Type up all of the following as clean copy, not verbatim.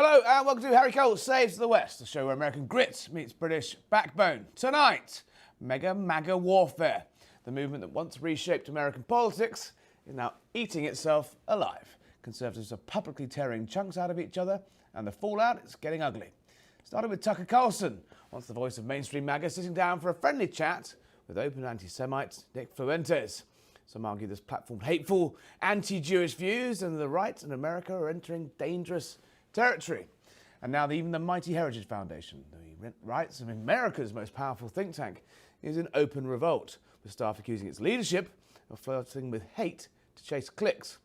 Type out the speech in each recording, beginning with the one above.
Hello and welcome to Harry Cole Saves the West, the show where American grit meets British backbone. Tonight, MAGA Warfare. The movement that once reshaped American politics is now eating itself alive. Conservatives are publicly tearing chunks out of each other and the fallout is getting ugly. Started with Tucker Carlson, once the voice of mainstream MAGA, sitting down for a friendly chat with open antisemite Nick Fuentes. Some argue this platform hateful, anti-Jewish views and the right and America are entering dangerous territory. And now even the mighty Heritage Foundation, the rights of America's most powerful think tank, is in open revolt, with staff accusing its leadership of flirting with hate to chase clicks.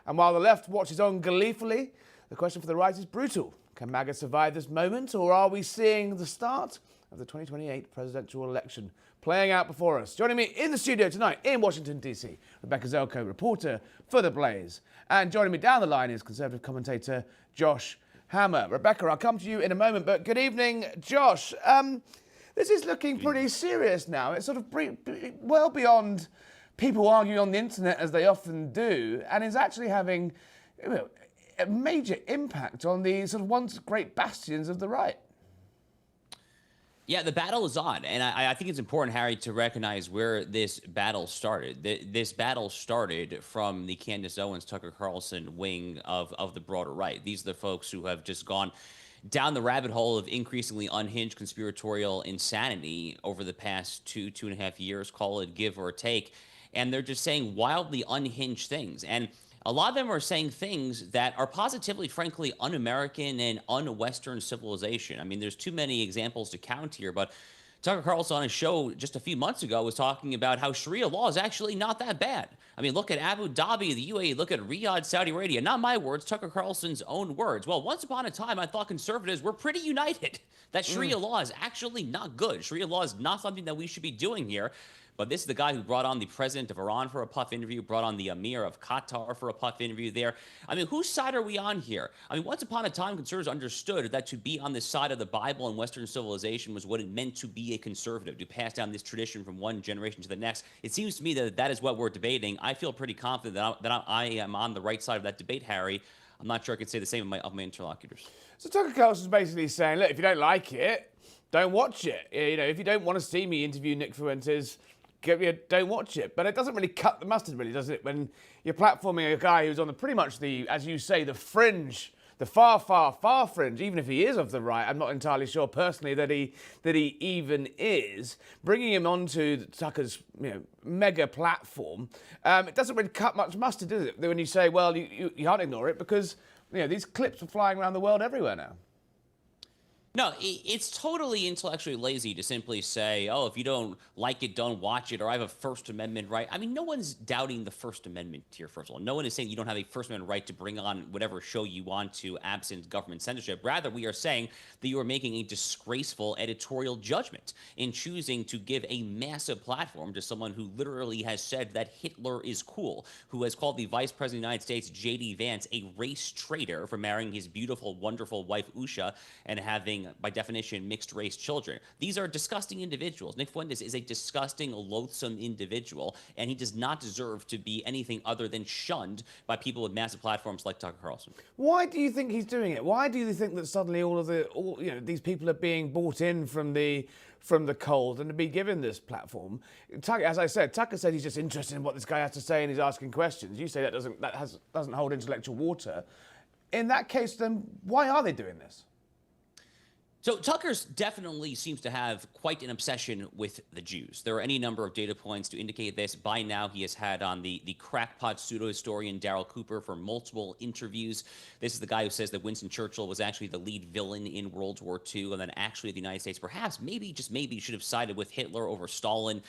And while the left watches on gleefully, the question for the right is brutal. Can MAGA survive this moment, or are we seeing the start of the 2028 presidential election playing out before us? Joining me in the studio tonight in Washington, D.C., Rebecca Zelko, reporter for The Blaze. And joining me down the line is Conservative commentator Josh Hammer. Rebecca, I'll come to you in a moment, but good evening, Josh. This is looking pretty serious now. It's sort of well beyond people arguing on the internet as they often do, and is actually having a major impact on the sort of once great bastions of the right. Yeah, the battle is on, and I think it's important, Harry, to recognize where this battle started. This battle started from the Candace, Owens, Tucker Carlson wing of the broader right. These are the folks who have just gone down the rabbit hole of increasingly unhinged conspiratorial insanity over the past two and a half years, call it give or take, and they're just saying wildly unhinged things. And a lot of them are saying things that are positively, frankly, un-American and un-Western civilization. I mean, there's too many examples to count here, but Tucker Carlson on his show just a few months ago was talking about how Sharia law is actually not that bad. I mean, look at Abu Dhabi, the UAE, look at Riyadh, Saudi Arabia. Not my words, Tucker Carlson's own words. Well, once upon a time, I thought conservatives were pretty united that Sharia law is actually not good. Sharia law is not something that we should be doing here. But this is the guy who brought on the president of Iran for a puff interview, brought on the emir of Qatar for a puff interview there. I mean, whose side are we on here? I mean, once upon a time, conservatives understood that to be on the side of the Bible and Western civilization was what it meant to be a conservative, to pass down this tradition from one generation to the next. It seems to me that that is what we're debating. I feel pretty confident that I am on the right side of that debate, Harry. I'm not sure I could say the same of my interlocutors. So Tucker Carlson's basically saying, look, if you don't like it, don't watch it. You know, if you don't want to see me interview Nick Fuentes, don't watch it. But it doesn't really cut the mustard, really, does it? When you're platforming a guy who's on the pretty much the, as you say, the fringe, the far, far, far fringe, even if he is of the right, I'm not entirely sure personally that he even is. Bringing him onto Tucker's mega platform, it doesn't really cut much mustard, does it? When you say, well, you can't ignore it because these clips are flying around the world everywhere now. No, it's totally intellectually lazy to simply say, oh, if you don't like it, don't watch it, or I have a First Amendment right. I mean, no one's doubting the First Amendment here, first of all. No one is saying you don't have a First Amendment right to bring on whatever show you want to absent government censorship. Rather, we are saying that you are making a disgraceful editorial judgment in choosing to give a massive platform to someone who literally has said that Hitler is cool, who has called the Vice President of the United States, JD Vance, a race traitor for marrying his beautiful, wonderful wife, Usha, and having, by definition, mixed-race children. These are disgusting individuals. Nick Fuentes is a disgusting, loathsome individual, and he does not deserve to be anything other than shunned by people with massive platforms like Tucker Carlson. Why do you think he's doing it? Why do you think that suddenly these people are being bought in from the cold and to be given this platform? Tucker, as I said, Tucker said he's just interested in what this guy has to say and he's asking questions. You say that doesn't hold intellectual water. In that case, then why are they doing this? So Tucker's definitely seems to have quite an obsession with the Jews. There are any number of data points to indicate this. By now, he has had on the crackpot pseudo-historian Darryl Cooper for multiple interviews. This is the guy who says that Winston Churchill was actually the lead villain in World War II, and then actually the United States perhaps, maybe, just maybe, should have sided with Hitler over Stalin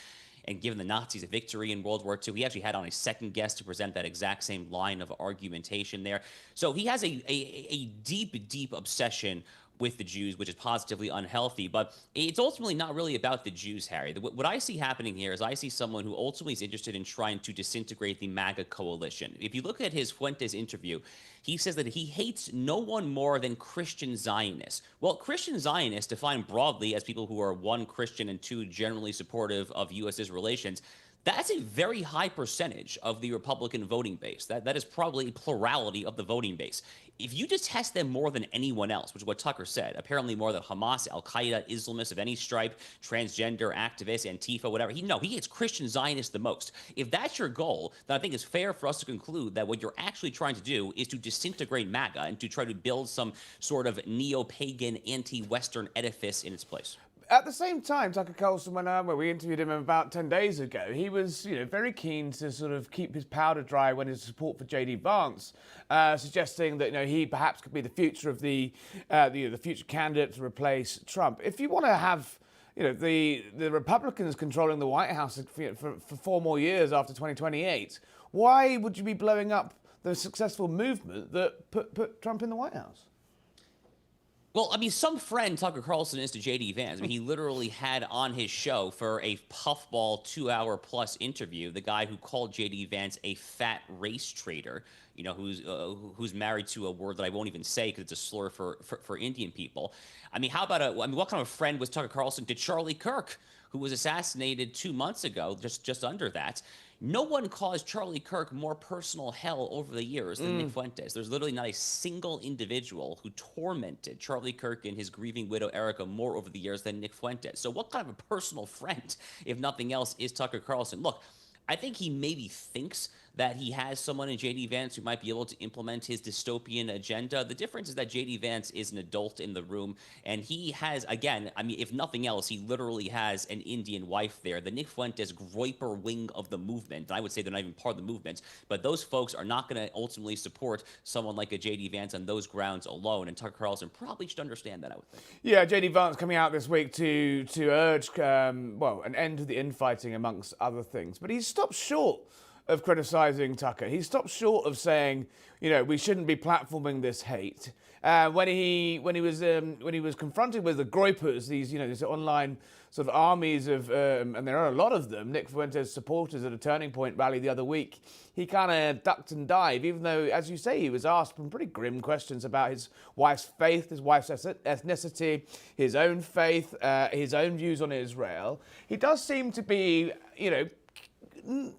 and given the Nazis a victory in World War II. He actually had on a second guest to present that exact same line of argumentation there. So he has a deep, deep obsession with the Jews, which is positively unhealthy. But it's ultimately not really about the Jews, Harry. What I see happening here is I see someone who ultimately is interested in trying to disintegrate the MAGA coalition. If you look at his Fuentes interview, he says that he hates no one more than Christian Zionists. Well, Christian Zionists, defined broadly as people who are one, Christian, and two, generally supportive of U.S.-Israel relations, That's a very high percentage of the Republican voting base. That is probably a plurality of the voting base. If you detest them more than anyone else, which is what Tucker said, apparently more than Hamas, Al-Qaeda, Islamists of any stripe, transgender activists, Antifa, whatever. He hates Christian Zionists the most. If that's your goal, then I think it's fair for us to conclude that what you're actually trying to do is to disintegrate MAGA and to try to build some sort of neo-pagan, anti-Western edifice in its place. At the same time, Tucker Carlson, when we interviewed him about 10 days ago, he was, very keen to sort of keep his powder dry when his support for JD Vance, suggesting that he perhaps could be the future of the future candidate to replace Trump. If you want to have the Republicans controlling the White House for 4 more years after 2028, why would you be blowing up the successful movement that put Trump in the White House? Well, I mean, some friend Tucker Carlson is to JD Vance. I mean, he literally had on his show for a puffball 2-hour-plus interview the guy who called JD Vance a fat race traitor, who's married to a word that I won't even say because it's a slur for Indian people. I mean, what kind of friend was Tucker Carlson to Charlie Kirk, who was assassinated 2 months ago, just under that? No one caused Charlie Kirk more personal hell over the years than Nick Fuentes. There's literally not a single individual who tormented Charlie Kirk and his grieving widow, Erika, more over the years than Nick Fuentes. So what kind of a personal friend, if nothing else, is Tucker Carlson? Look, I think he maybe thinks that he has someone in JD Vance who might be able to implement his dystopian agenda. The difference is that JD Vance is an adult in the room, and he has, again, I mean, if nothing else, he literally has an Indian wife there. The Nick Fuentes Groyper wing of the movement, and I would say they're not even part of the movement, but those folks are not going to ultimately support someone like a JD Vance on those grounds alone, and Tucker Carlson probably should understand that, I would think. Yeah, JD Vance coming out this week to urge, an end to the infighting amongst other things, but he's stopped short of criticising Tucker. He stopped short of saying, we shouldn't be platforming this hate. When he was confronted with the Groypers, these online sort of armies of, and there are a lot of them, Nick Fuentes supporters at a Turning Point rally the other week, he kind of ducked and dived, even though, as you say, he was asked some pretty grim questions about his wife's faith, his wife's ethnicity, his own faith, his own views on Israel. He does seem to be,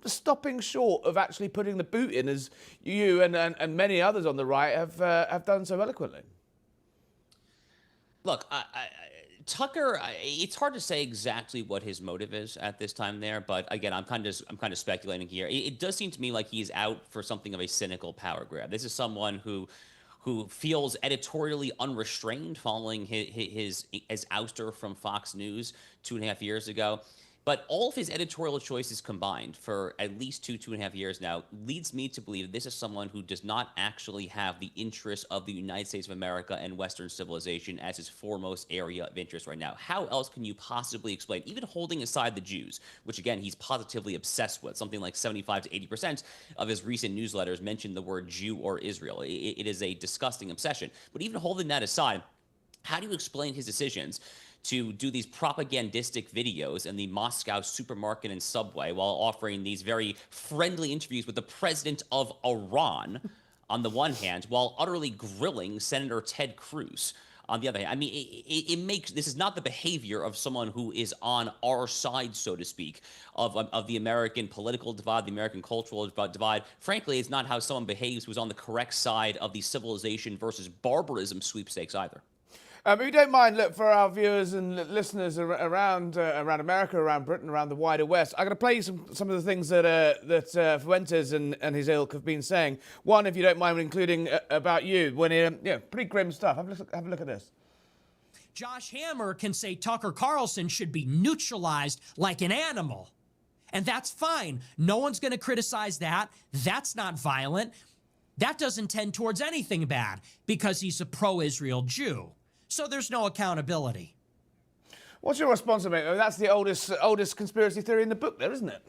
stopping short of actually putting the boot in, as you and many others on the right have done so eloquently. Look, Tucker, it's hard to say exactly what his motive is at this time there, but again, I'm kind of speculating here. It does seem to me like he's out for something of a cynical power grab. This is someone who feels editorially unrestrained following his ouster from Fox News 2.5 years ago. But all of his editorial choices combined for at least 2.5 years now leads me to believe this is someone who does not actually have the interests of the United States of America and Western civilization as his foremost area of interest right now. How else can you possibly explain, even holding aside the Jews, which again, he's positively obsessed with, something like 75 to 80% of his recent newsletters mention the word Jew or Israel. It is a disgusting obsession. But even holding that aside, how do you explain his decisions to do these propagandistic videos in the Moscow supermarket and subway while offering these very friendly interviews with the president of Iran on the one hand, while utterly grilling Senator Ted Cruz on the other hand? I mean, this is not the behavior of someone who is on our side, so to speak, of the American political divide, the American cultural divide. Frankly, it's not how someone behaves who's on the correct side of the civilization versus barbarism sweepstakes either. If you don't mind, look, for our viewers and listeners around America, around Britain, around the wider West, I'm going to play you some of the things that Fuentes and his ilk have been saying. One, if you don't mind, including about you, when pretty grim stuff. Have a look at this. Josh Hammer can say Tucker Carlson should be neutralized like an animal. And that's fine. No one's going to criticize that. That's not violent. That doesn't tend towards anything bad because he's a pro-Israel Jew. So there's no accountability. What's your response, mate? That's the oldest conspiracy theory in the book there, isn't it?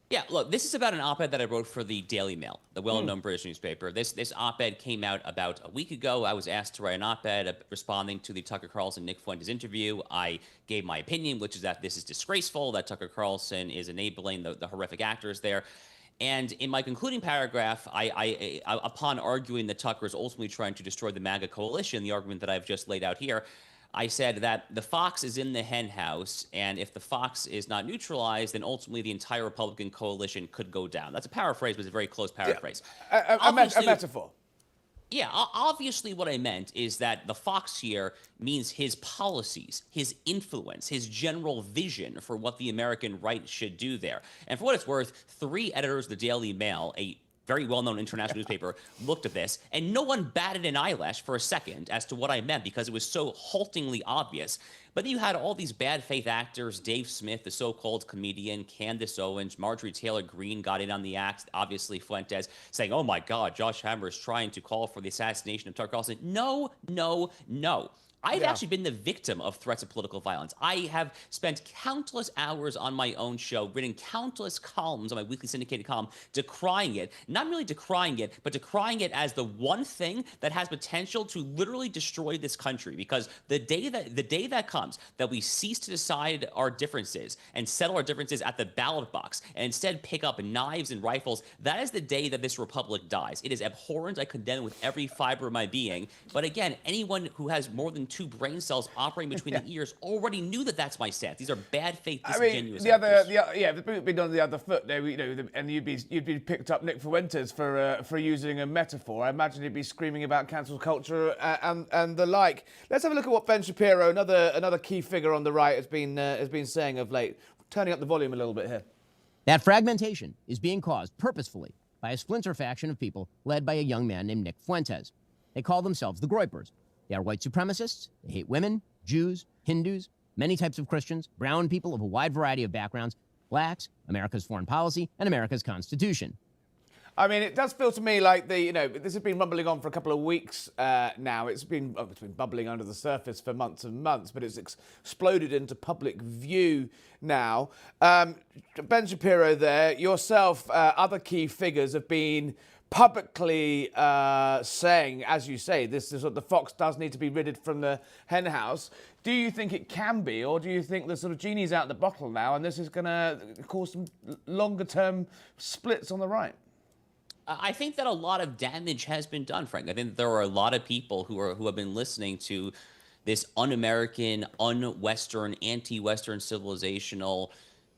Yeah, look, this is about an op-ed that I wrote for the Daily Mail, the well-known British newspaper. This op-ed came out about a week ago. I was asked to write an op-ed responding to the Tucker Carlson Nick Fuentes interview. I gave my opinion, which is that this is disgraceful, that Tucker Carlson is enabling the horrific actors there. And in my concluding paragraph, I upon arguing that Tucker is ultimately trying to destroy the MAGA coalition, the argument that I've just laid out here, I said that the fox is in the hen house, and if the fox is not neutralized, then ultimately the entire Republican coalition could go down. That's a paraphrase, but it's a very close paraphrase. A metaphor. Yeah, obviously what I meant is that the fox here means his policies, his influence, his general vision for what the American right should do there. And for what it's worth, 3 editors of the Daily Mail, a very well-known international newspaper, looked at this, and no one batted an eyelash for a second as to what I meant because it was so haltingly obvious. But then you had all these bad faith actors, Dave Smith, the so-called comedian, Candace Owens, Marjorie Taylor Greene got in on the act, obviously Fuentes, saying, oh my God, Josh Hammer is trying to call for the assassination of Tucker Carlson. No, no, no. I've actually been the victim of threats of political violence. I have spent countless hours on my own show, written countless columns on my weekly syndicated column, decrying it, not merely decrying it, but decrying it as the one thing that has potential to literally destroy this country. Because the day that comes that we cease to decide our differences and settle our differences at the ballot box and instead pick up knives and rifles, that is the day that this republic dies. It is abhorrent. I condemn it with every fiber of my being. But again, anyone who has more than 2 brain cells operating between the ears already knew that that's my stance. These are bad faith, disingenuous. Been on the other foot there, and you'd be picked up Nick Fuentes for using a metaphor. I imagine he'd be screaming about cancel culture and the like. Let's have a look at what Ben Shapiro, another key figure on the right, has been saying of late. Turning up the volume a little bit here. That fragmentation is being caused purposefully by a splinter faction of people led by a young man named Nick Fuentes. They call themselves the Groypers. They are white supremacists. They hate women, Jews, Hindus, many types of Christians, brown people of a wide variety of backgrounds, blacks, America's foreign policy, and America's Constitution. I mean, it does feel to me like this has been rumbling on for a couple of weeks now. It's been bubbling under the surface for months and months, but it's exploded into public view now. Ben Shapiro there, yourself, other key figures have been publicly saying, as you say, this is what the fox does need to be ridded from the hen house. Do you think it can be, or do you think the sort of genie's out the bottle now and this is going to cause some longer-term splits on the right? I think that a lot of damage has been done, Frank. I think there are a lot of people who have been listening to this un-American, un-Western, anti-Western civilizational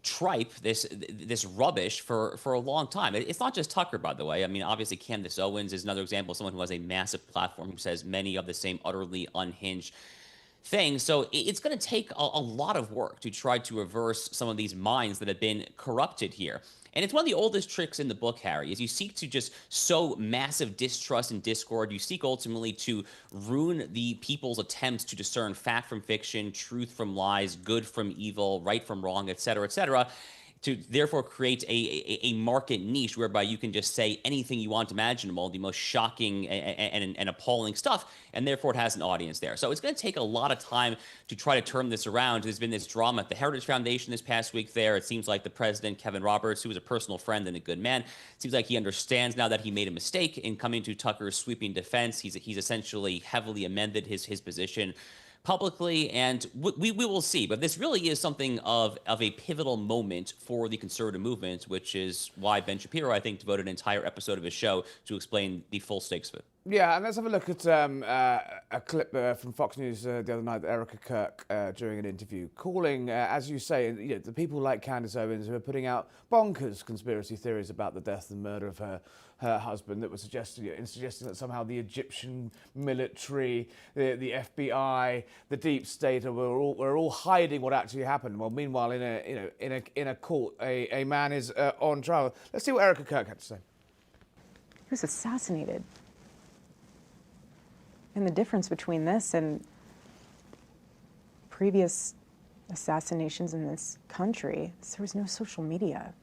tripe, this rubbish for a long time. It's not just Tucker, by the way. I mean, obviously, Candace Owens is another example of someone who has a massive platform who says many of the same utterly unhinged things. So it's going to take a lot of work to try to reverse some of these minds that have been corrupted here. And it's one of the oldest tricks in the book, Harry, is you seek to just sow massive distrust and discord. You seek ultimately to ruin the people's attempts to discern fact from fiction, truth from lies, good from evil, right from wrong, et cetera, to therefore create a market niche whereby you can just say anything you want imaginable, the most shocking and appalling stuff, and therefore it has an audience there. So it's going to take a lot of time to try to turn this around. There's been this drama at the Heritage Foundation this past week there. It seems like the president, Kevin Roberts, who was a personal friend and a good man, seems like he understands now that he made a mistake in coming to Tucker's sweeping defense. He's essentially heavily amended his position publicly, and we will see. But this really is something of a pivotal moment for the conservative movement, which is why Ben Shapiro, I think, devoted an entire episode of his show to explain the full stakes of it. Yeah, and let's have a look at a clip from Fox News the other night, Erika Kirk, during an interview, calling, as you say, the people like Candace Owens who are putting out bonkers conspiracy theories about the death and murder of her husband that were suggesting that somehow the Egyptian military, the FBI, the deep state were all hiding what actually happened. Well, meanwhile, in a court, a man is on trial. Let's see what Erika Kirk had to say. He was assassinated. And the difference between this and previous assassinations in this country is there was no social media.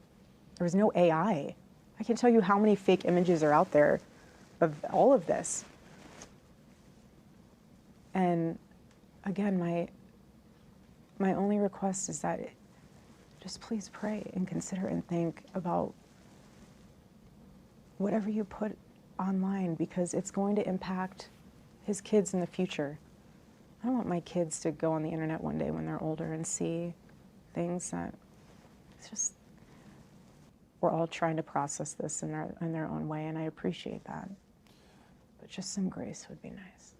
There was no AI. I can't tell you how many fake images are out there of all of this. And again, my only request is that just please pray and consider and think about whatever you put online, because it's going to impact his kids in the future. I don't want my kids to go on the internet one day when they're older and see things that it's just, we're all trying to process this in their own way, and I appreciate that. But just some grace would be nice.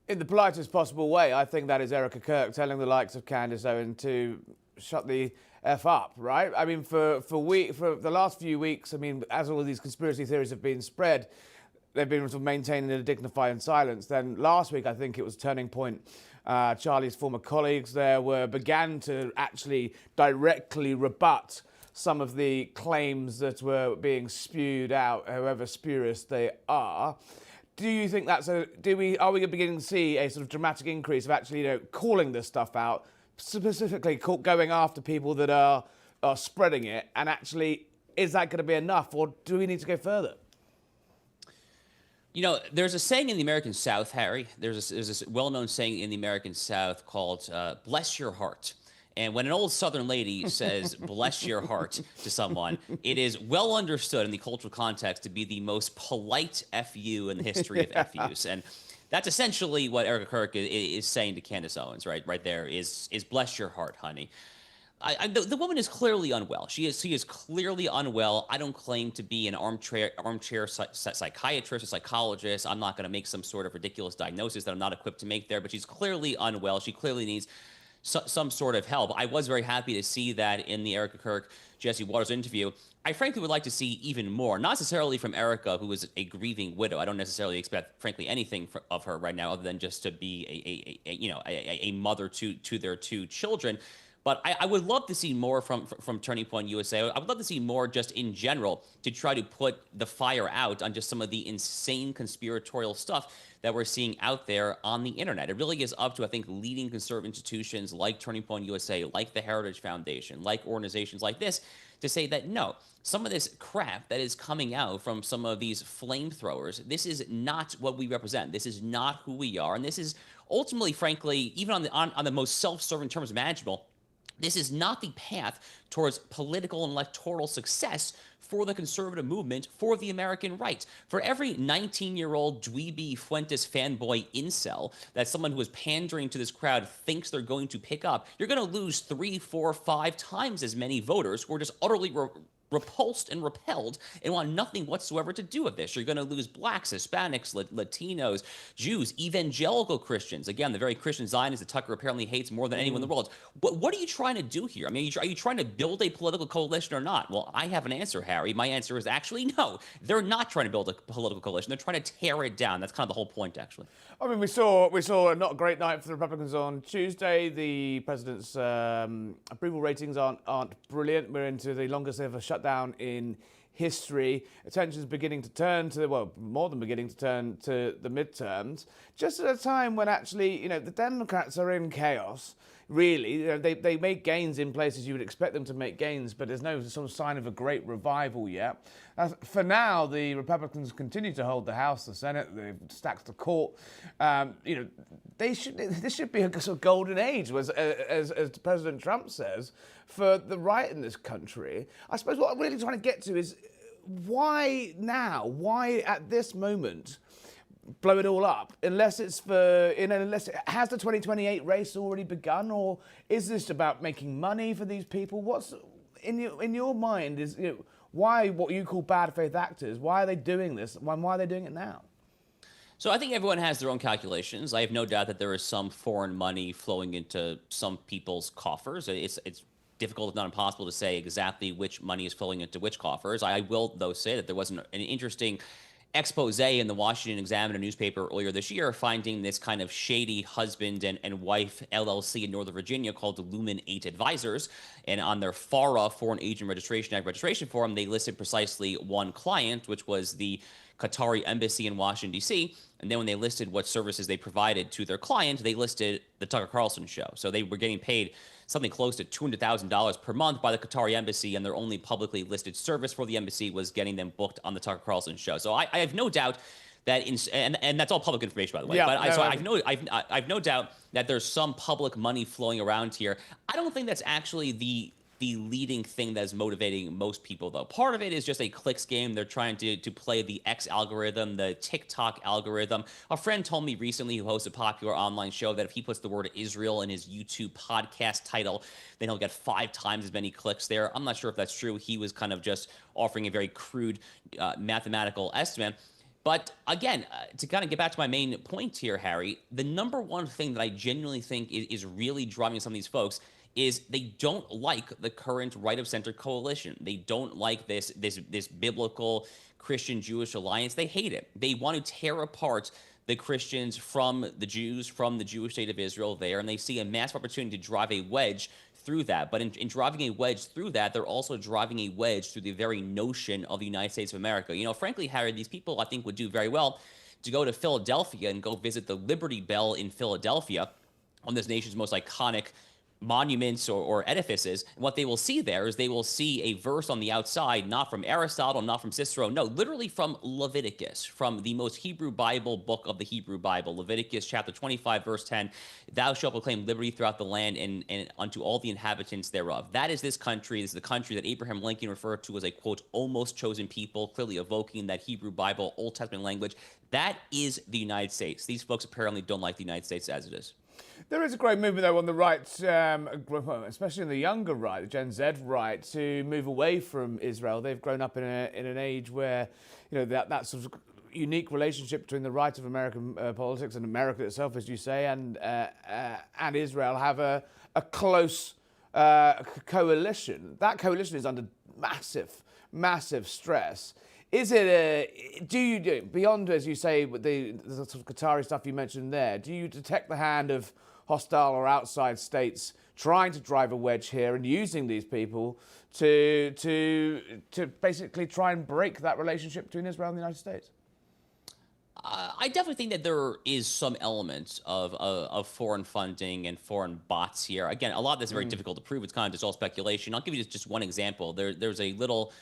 In the politest possible way, I think that is Erika Kirk telling the likes of Candace Owens to shut the F up, right? I mean, for the last few weeks, I mean, as all of these conspiracy theories have been spread, they've been sort of maintaining a dignified silence. Then last week, I think it was Turning Point. Charlie's former colleagues there began to actually directly rebut some of the claims that were being spewed out, however spurious they are. Do you think are we beginning to see a sort of dramatic increase of actually, calling this stuff out, specifically going after people that are spreading it, and actually, is that going to be enough, or do we need to go further? There's a saying in the American South, Harry. There's this well-known saying in the American South called "bless your heart." And when an old Southern lady says "bless your heart" to someone, it is well understood in the cultural context to be the most polite FU in the history of FUs. And that's essentially what Erika Kirk is saying to Candace Owens, right there, is "bless your heart, honey." The woman is clearly unwell. She is clearly unwell. I don't claim to be an armchair psychiatrist or psychologist. I'm not going to make some sort of ridiculous diagnosis that I'm not equipped to make there, but she's clearly unwell. She clearly needs some sort of help. I was very happy to see that in the Erika Kirk, Jesse Waters interview. I frankly would like to see even more, not necessarily from Erika, who is a grieving widow. I don't necessarily expect, frankly, anything of her right now other than just to be a mother to their two children. But I would love to see more from Turning Point USA. I would love to see more just in general to try to put the fire out on just some of the insane conspiratorial stuff that we're seeing out there on the internet. It really is up to, I think, leading conservative institutions like Turning Point USA, like the Heritage Foundation, like organizations like this, to say that no, some of this crap that is coming out from some of these flamethrowers, this is not what we represent. This is not who we are. And this is ultimately, frankly, even on the most self-serving terms imaginable, this is not the path towards political and electoral success for the conservative movement, for the American right. For every 19-year-old dweeby Fuentes fanboy incel that someone who is pandering to this crowd thinks they're going to pick up, you're going to lose 3, 4, 5 times as many voters who are just utterly repulsed and repelled and want nothing whatsoever to do with this. You're going to lose blacks, Hispanics, Latinos, Jews, evangelical Christians. Again, the very Christian Zionists that Tucker apparently hates more than anyone in the world. What are you trying to do here? I mean, are you trying to build a political coalition or not? Well, I have an answer, Harry. My answer is actually no. They're not trying to build a political coalition. They're trying to tear it down. That's kind of the whole point, actually. I mean, we saw a not great night for the Republicans on Tuesday. The president's approval ratings aren't brilliant. We're into the longest ever shutdown in history. Attention's beginning to turn to, well, more than beginning to turn to the midterms, just at a time when actually, the Democrats are in chaos. Really, they make gains in places you would expect them to make gains, but there's no sort of sign of a great revival yet. For now, the Republicans continue to hold the House, the Senate, they've stacked the court. This should be a sort of golden age, as President Trump says, for the right in this country. I suppose what I'm really trying to get to is why now? Why at this moment blow it all up? Unless has the 2028 race already begun, or is this about making money for these people? What's in your mind is why what you call bad faith actors? Why are they doing this? Why are they doing it now? So I think everyone has their own calculations. I have no doubt that there is some foreign money flowing into some people's coffers. It's difficult, if not impossible, to say exactly which money is flowing into which coffers. I will, though, say that there was an interesting expose in the Washington Examiner newspaper earlier this year, finding this kind of shady husband and wife LLC in Northern Virginia called the Lumen 8 Advisors. And on their FARA, Foreign Agent Registration Act registration form, they listed precisely one client, which was the Qatari embassy in Washington, D.C. And then when they listed what services they provided to their client, they listed the Tucker Carlson show. So they were getting paid something close to $200,000 per month by the Qatari embassy, and their only publicly listed service for the embassy was getting them booked on the Tucker Carlson show. So I have no doubt that, and that's all public information, by the way. Yeah, but I've no doubt that there's some public money flowing around here. I don't think that's actually the leading thing that is motivating most people, though. Part of it is just a clicks game. They're trying to play the X algorithm, the TikTok algorithm. A friend told me recently, who hosts a popular online show, that if he puts the word Israel in his YouTube podcast title, then he'll get 5 times as many clicks there. I'm not sure if that's true. He was kind of just offering a very crude mathematical estimate. But again, to kind of get back to my main point here, Harry, the number one thing that I genuinely think is really driving some of these folks is they don't like the current right-of-center coalition. They don't like this biblical Christian-Jewish alliance. They hate it. They want to tear apart the Christians from the Jews, from the Jewish state of Israel there, and they see a massive opportunity to drive a wedge through that. But in driving a wedge through that, they're also driving a wedge through the very notion of the United States of America. You know, frankly, Harry, these people, I think, would do very well to go to Philadelphia and go visit the Liberty Bell in Philadelphia, one of this nation's most iconic monuments or edifices. And what they will see there is they will see a verse on the outside, not from Aristotle, not from Cicero, no, literally from Leviticus, from the most Hebrew Bible book of the Hebrew Bible, Leviticus chapter 25, verse 10, thou shalt proclaim liberty throughout the land and unto all the inhabitants thereof. That is this country. This is the country that Abraham Lincoln referred to as a, quote, almost chosen people, clearly evoking that Hebrew Bible, Old Testament language. That is the United States. These folks apparently don't like the United States as it is. There is a great movement, though, on the right, especially in the younger right, the Gen Z right, to move away from Israel. They've grown up in an age where, you know, that sort of unique relationship between the right of American politics and America itself, as you say, and Israel have a close coalition. That coalition is under massive stress. Is it do you beyond, as you say, with the sort of Qatari stuff you mentioned there, do you detect the hand of hostile or outside states trying to drive a wedge here and using these people to basically try and break that relationship between Israel and the United States? I definitely think that there is some elements of foreign funding and foreign bots here. Again, a lot of this is very difficult to prove. It's kind of just all speculation. I'll give you just one example. There's a little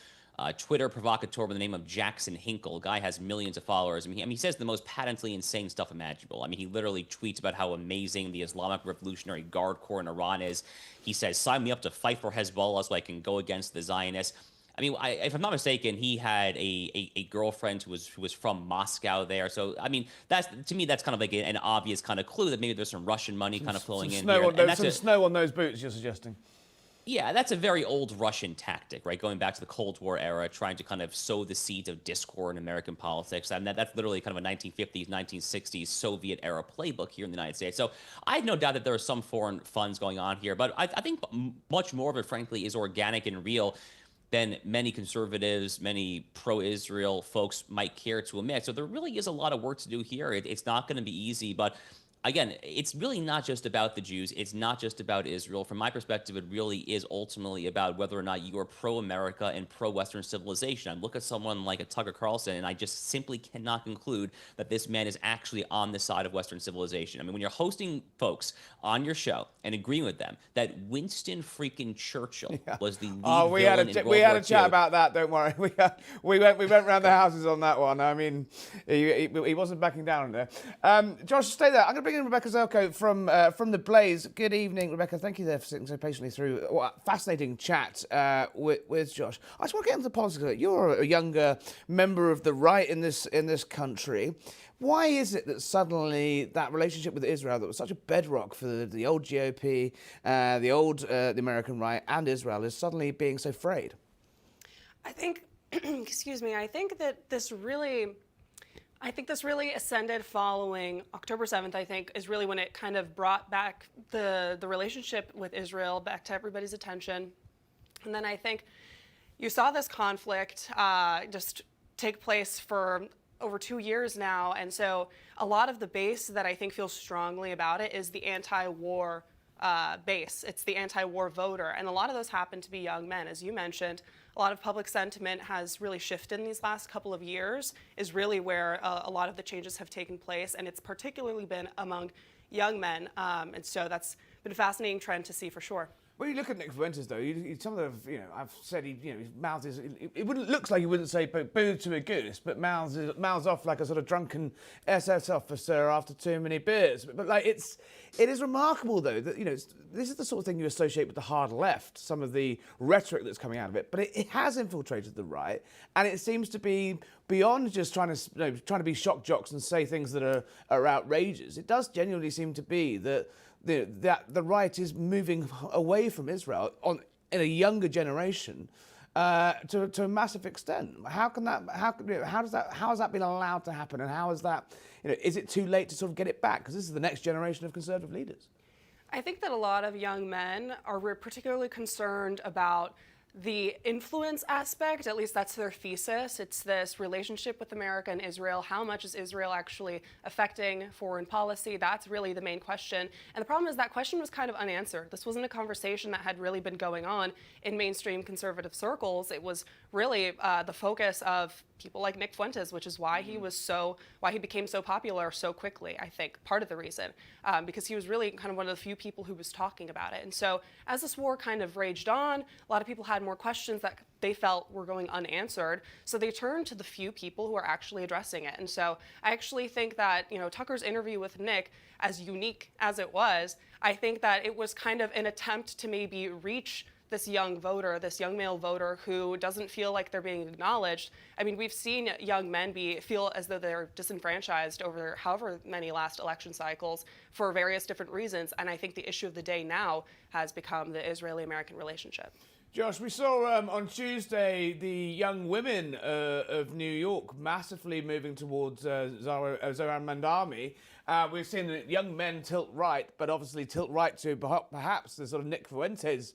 Twitter provocateur by the name of Jackson Hinkle. Guy has millions of followers. I mean, he says the most patently insane stuff imaginable. I mean, he literally tweets about how amazing the Islamic Revolutionary Guard Corps in Iran is. He says, sign me up to fight for Hezbollah so I can go against the Zionists. I mean, if I'm not mistaken, he had a girlfriend who was from Moscow there. So, I mean, to me, that's kind of like an obvious kind of clue that maybe there's some Russian money kind of flowing in here. Some snow on those boots, you're suggesting. Yeah, that's a very old Russian tactic, right? Going back to the Cold War era, trying to kind of sow the seeds of discord in American politics. And that's literally kind of a 1950s, 1960s Soviet-era playbook here in the United States. So I have no doubt that there are some foreign funds going on here. But I think much more of it, frankly, is organic and real than many conservatives, many pro-Israel folks might care to admit. So there really is a lot of work to do here. It's not going to be easy, but again, it's really not just about the Jews. It's not just about Israel. From my perspective, it really is ultimately about whether or not you are pro-America and pro-Western civilization. I look at someone like a Tucker Carlson, and I just simply cannot conclude that this man is actually on the side of Western civilization. I mean, when you're hosting folks on your show and agreeing with them that Winston freaking Churchill was the lead villain in World War II. We had a chat about that, don't worry. We went around the houses on that one. I mean, he wasn't backing down there. Josh, stay there. I'm going to bring in Rebecca Zelko from The Blaze. Good evening, Rebecca. Thank you there for sitting so patiently through a fascinating chat with Josh. I just want to get into politics. You're a younger member of the right in this country. Why is it that suddenly that relationship with Israel, that was such a bedrock for the old GOP, the American right, and Israel, is suddenly being so frayed? I think, excuse me, I think this really ascended following October 7th, I think, is really when it kind of brought back the relationship with Israel back to everybody's attention. And then I think you saw this conflict just take place for over 2 years now. And so a lot of the base that I think feels strongly about it is the anti-war base. It's the anti-war voter. And a lot of those happen to be young men. As you mentioned, a lot of public sentiment has really shifted in these last couple of years, is really where a lot of the changes have taken place. And it's particularly been among young men. And so that's been a fascinating trend to see for sure. When you look at Nick Fuentes, though, some of the, I've said his mouth is, it looks like he wouldn't say boo to a goose, but mouths off like a sort of drunken SS officer after too many beers. But like, it is remarkable, though, that, this is the sort of thing you associate with the hard left, some of the rhetoric that's coming out of it, but it has infiltrated the right, and it seems to be beyond just trying to be shock jocks and say things that are outrageous. It does genuinely seem to be that the right is moving away from Israel in a younger generation, to a massive extent. How has that been allowed to happen, and how is that, is it too late to sort of get it back? Because this is the next generation of conservative leaders. I think that a lot of young men are particularly concerned about the influence aspect. At least that's their thesis. It's this relationship with America and Israel. How much is Israel actually affecting foreign policy? That's really the main question. And the problem is that question was kind of unanswered. This wasn't a conversation that had really been going on in mainstream conservative circles. It was really the focus of people like Nick Fuentes, which is why he became so popular so quickly. I think part of the reason, because he was really kind of one of the few people who was talking about it. And so as this war kind of raged on, a lot of people had more questions that they felt were going unanswered. So they turned to the few people who are actually addressing it. And so I actually think that, Tucker's interview with Nick, as unique as it was, I think that it was kind of an attempt to maybe reach this young voter, this young male voter who doesn't feel like they're being acknowledged. I mean, we've seen young men feel as though they're disenfranchised over however many last election cycles for various different reasons. And I think the issue of the day now has become the Israeli-American relationship. Josh, we saw on Tuesday the young women of New York massively moving towards Zohran Mandami. We've seen young men tilt right, but obviously tilt right to perhaps the sort of Nick Fuentes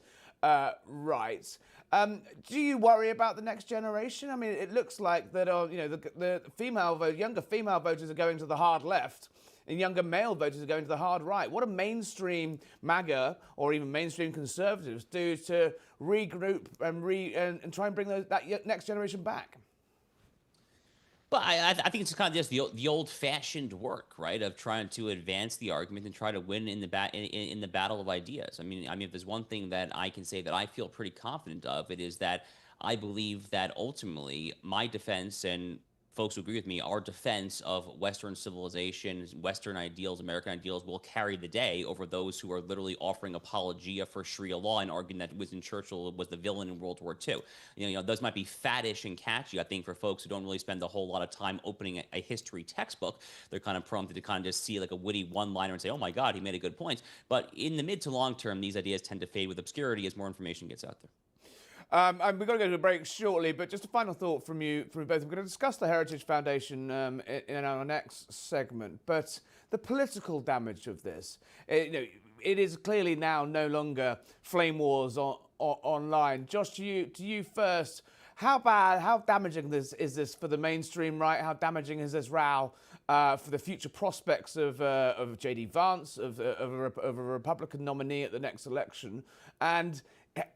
rights. Do you worry about the next generation? I mean, it looks like that the younger female voters are going to the hard left, and younger male voters are going to the hard right. What do mainstream MAGA or even mainstream conservatives do to regroup and try and bring that next generation back? But I think it's kind of just the old-fashioned work, right, of trying to advance the argument and try to win in the battle of ideas. I mean, if there's one thing that I can say that I feel pretty confident of, it is that I believe that ultimately my defense, and folks who agree with me, our defense of Western civilization, Western ideals, American ideals will carry the day over those who are literally offering apologia for Sharia law and arguing that Winston Churchill was the villain in World War II. Those might be faddish and catchy, I think, for folks who don't really spend a whole lot of time opening a history textbook. They're kind of prone to kind of just see like a witty one-liner and say, oh my God, he made a good point. But in the mid to long term, these ideas tend to fade with obscurity as more information gets out there. And we've got to go to a break shortly, but just a final thought from you both. We're going to discuss the Heritage Foundation in our next segment, but the political damage of this, it is clearly now no longer flame wars online. Josh, to you first, how damaging is this for the mainstream right? How damaging is this row for the future prospects of JD Vance, of a Republican nominee at the next election? And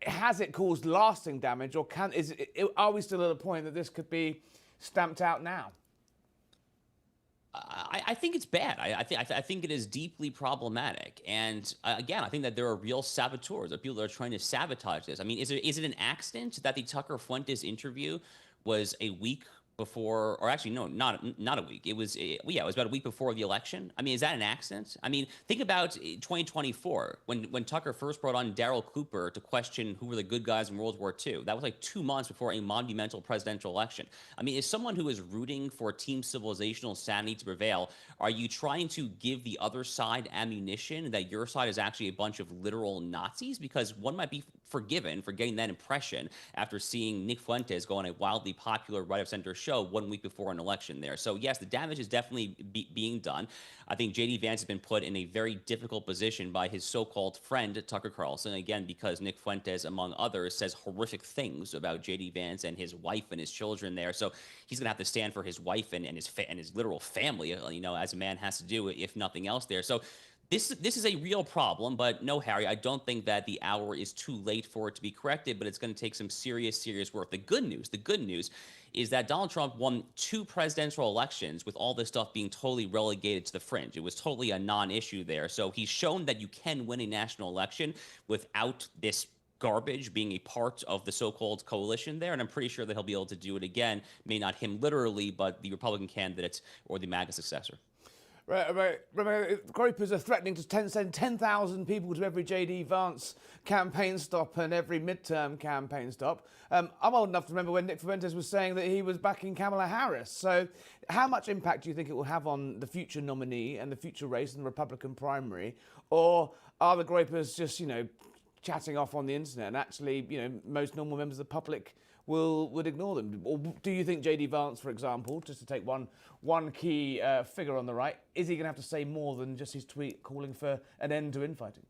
has it caused lasting damage, or are we still at a point that this could be stamped out now? I think it's bad. I think it is deeply problematic. And again, I think that there are real saboteurs, there are people that are trying to sabotage this. I mean, is it an accident that the Tucker Fuentes interview was a week before, or actually, no, not a week. It was about a week before the election. I mean, is that an accident? I mean, think about 2024 when Tucker first brought on Daryl Cooper to question who were the good guys in World War II. That was like 2 months before a monumental presidential election. I mean, as someone who is rooting for team civilizational sanity to prevail, are you trying to give the other side ammunition that your side is actually a bunch of literal Nazis? Because one might be forgiven for getting that impression after seeing Nick Fuentes go on a wildly popular right-of-center show 1 week before an election there. So yes, the damage is definitely being done. I think JD Vance has been put in a very difficult position by his so-called friend, Tucker Carlson, again, because Nick Fuentes, among others, says horrific things about JD Vance and his wife and his children there. So he's going to have to stand for his wife and his literal family, as a man has to do, if nothing else there. So this is a real problem, but no, Harry, I don't think that the hour is too late for it to be corrected, but it's going to take some serious work. The good news is that Donald Trump won 2 presidential elections with all this stuff being totally relegated to the fringe. It was totally a non-issue there. So he's shown that you can win a national election without this garbage being a part of the so-called coalition there, and I'm pretty sure that he'll be able to do it again. May not him literally, but the Republican candidate or the MAGA successor. Right. Groypers are threatening to send 10,000 people to every JD Vance campaign stop and every midterm campaign stop. I'm old enough to remember when Nick Fuentes was saying that he was backing Kamala Harris. So how much impact do you think it will have on the future nominee and the future race in the Republican primary? Or are the Groypers just, chatting off on the internet, and actually, most normal members of the public would ignore them? Or do you think JD Vance, for example, just to take one key figure on the right, is he going to have to say more than just his tweet calling for an end to infighting?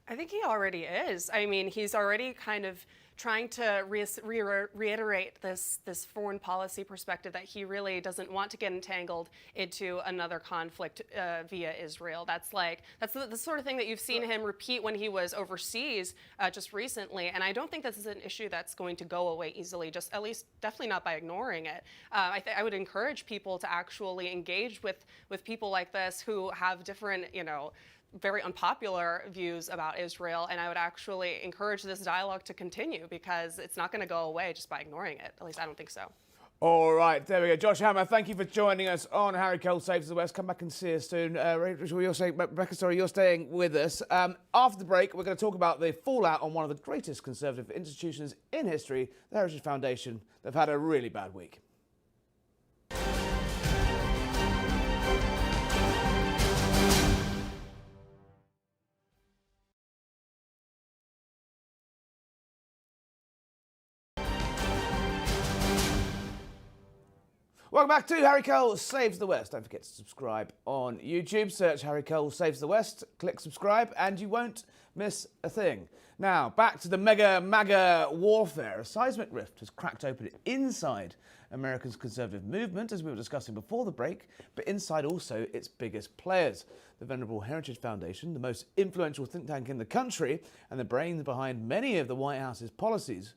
I think he already is. I mean, he's already kind of trying to reiterate this foreign policy perspective that he really doesn't want to get entangled into another conflict via Israel. That's the sort of thing that you've seen him repeat when he was overseas just recently. And I don't think this is an issue that's going to go away easily, just at least definitely not by ignoring it. I would encourage people to actually engage with people like this who have different, very unpopular views about Israel, and I would actually encourage this dialogue to continue because it's not going to go away just by ignoring it. At least I don't think so. All right, there we go. Josh Hammer, thank you for joining us on Harry Cole Saves the West. Come back and see us soon. Rachel, you're staying with us. After the break, we're going to talk about the fallout on one of the greatest conservative institutions in history, the Heritage Foundation. They've had a really bad week. Welcome back to Harry Cole Saves the West. Don't forget to subscribe on YouTube. Search Harry Cole Saves the West, click subscribe, and you won't miss a thing. Now, back to the MAGA warfare. A seismic rift has cracked open inside America's conservative movement, as we were discussing before the break, but inside also its biggest players. The venerable Heritage Foundation, the most influential think tank in the country, and the brains behind many of the White House's policies,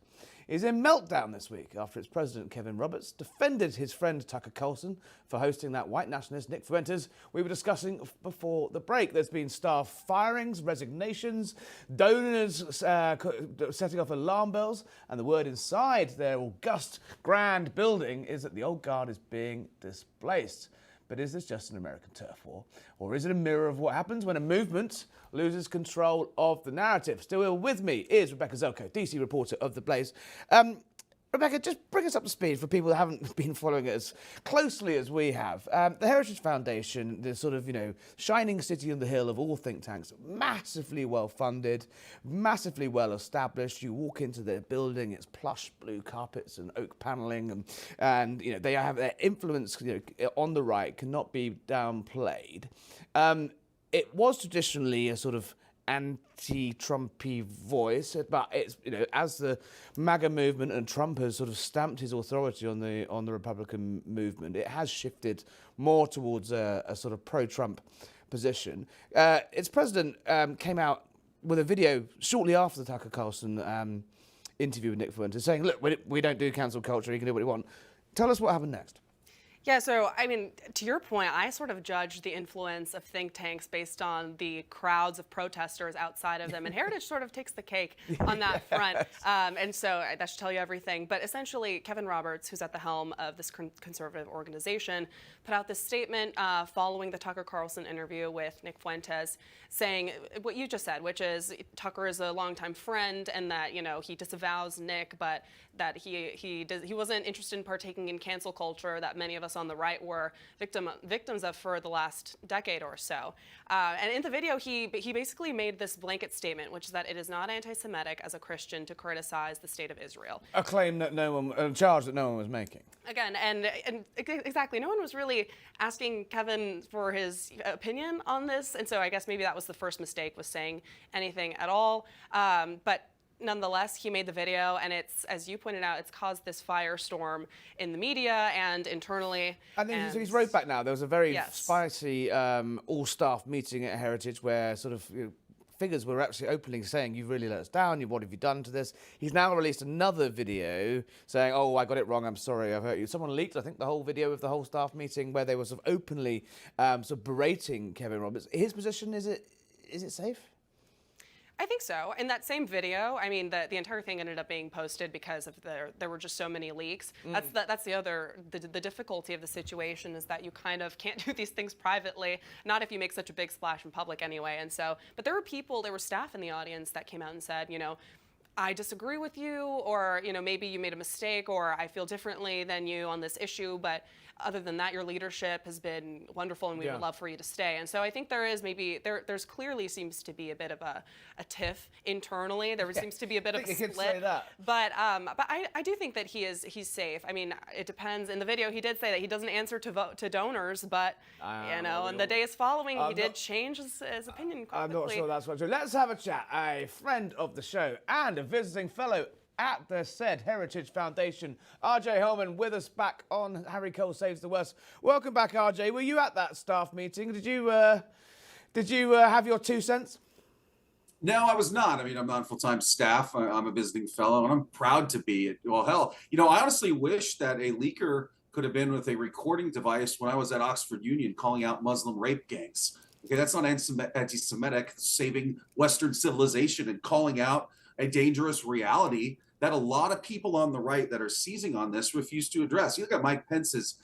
is in meltdown this week after its president, Kevin Roberts, defended his friend Tucker Carlson for hosting that white nationalist Nick Fuentes we were discussing before the break. There's been staff firings, resignations, donors setting off alarm bells, and the word inside their august, grand building is that the old guard is being displaced. But is this just an American turf war? Or is it a mirror of what happens when a movement loses control of the narrative? Still with me is Rebecca Zelko, DC reporter of The Blaze. Rebecca, just bring us up to speed for people that haven't been following it as closely as we have. The Heritage Foundation, the sort of, shining city on the hill of all think tanks, massively well funded, massively well established. You walk into their building, it's plush blue carpets and oak paneling, and they have their influence on the right cannot be downplayed. It was traditionally a sort of anti-Trumpy voice, but it's as the MAGA movement and Trump has sort of stamped his authority on the Republican movement, it has shifted more towards a sort of pro-Trump position. Its president came out with a video shortly after the Tucker Carlson interview with Nick Fuentes saying, "Look, we don't do cancel culture. You can do what you want." Tell us what happened next. Yeah, so, I mean, to your point, I sort of judge the influence of think tanks based on the crowds of protesters outside of them. And Heritage sort of takes the cake on that front. And so that should tell you everything. But essentially, Kevin Roberts, who's at the helm of this conservative organization, put out this statement following the Tucker Carlson interview with Nick Fuentes, saying what you just said, which is Tucker is a longtime friend and that, he disavows Nick, but that he wasn't interested in partaking in cancel culture that many of us on the right were victims of for the last decade or so. And in the video, he basically made this blanket statement, which is that it is not anti-Semitic as a Christian to criticize the state of Israel. A claim that a charge that no one was making. Again, and exactly, no one was really asking Kevin for his opinion on this, and so I guess maybe that was the first mistake, was saying anything at all. But nonetheless, he made the video, and it's, as you pointed out, it's caused this firestorm in the media and internally. And then he's wrote back now. There was a very spicy all-staff meeting at Heritage where sort of figures were actually openly saying, "You've really let us down. What have you done to this?" He's now released another video saying, "Oh, I got it wrong. I'm sorry. I've hurt you." Someone leaked, I think, the whole video of the whole staff meeting where they were sort of openly sort of berating Kevin Roberts. His position, is it safe? I think so. In that same video, I mean, the entire thing ended up being posted because of there were just so many leaks. That's the difficulty of the situation, is that you kind of can't do these things privately, not if you make such a big splash in public anyway. And so, but there were staff in the audience that came out and said, I disagree with you, or maybe you made a mistake, or I feel differently than you on this issue, but other than that, your leadership has been wonderful, and we would love for you to stay. And so I think there is maybe there's clearly seems to be a bit of a tiff internally. There seems to be a bit of a split. Say that. But I do think that he's safe. I mean, it depends. In the video, he did say that he doesn't answer to donors, but and the days following, he did change his opinion quite I'm quickly. not sure that's what true. Let's have a chat. A friend of the show and a visiting fellow at the said Heritage Foundation, RJ Holman, with us back on Harry Cole Saves the West. Welcome back, RJ. Were you at that staff meeting? Did you have your 2 cents? No, I was not. I mean, I'm not full-time staff. I'm a visiting fellow, and I'm proud to be. Well, hell, I honestly wish that a leaker could have been with a recording device when I was at Oxford Union calling out Muslim rape gangs. Okay, that's not anti-Semitic, saving Western civilization and calling out a dangerous reality that a lot of people on the right that are seizing on this refuse to address. You look at Mike Pence's,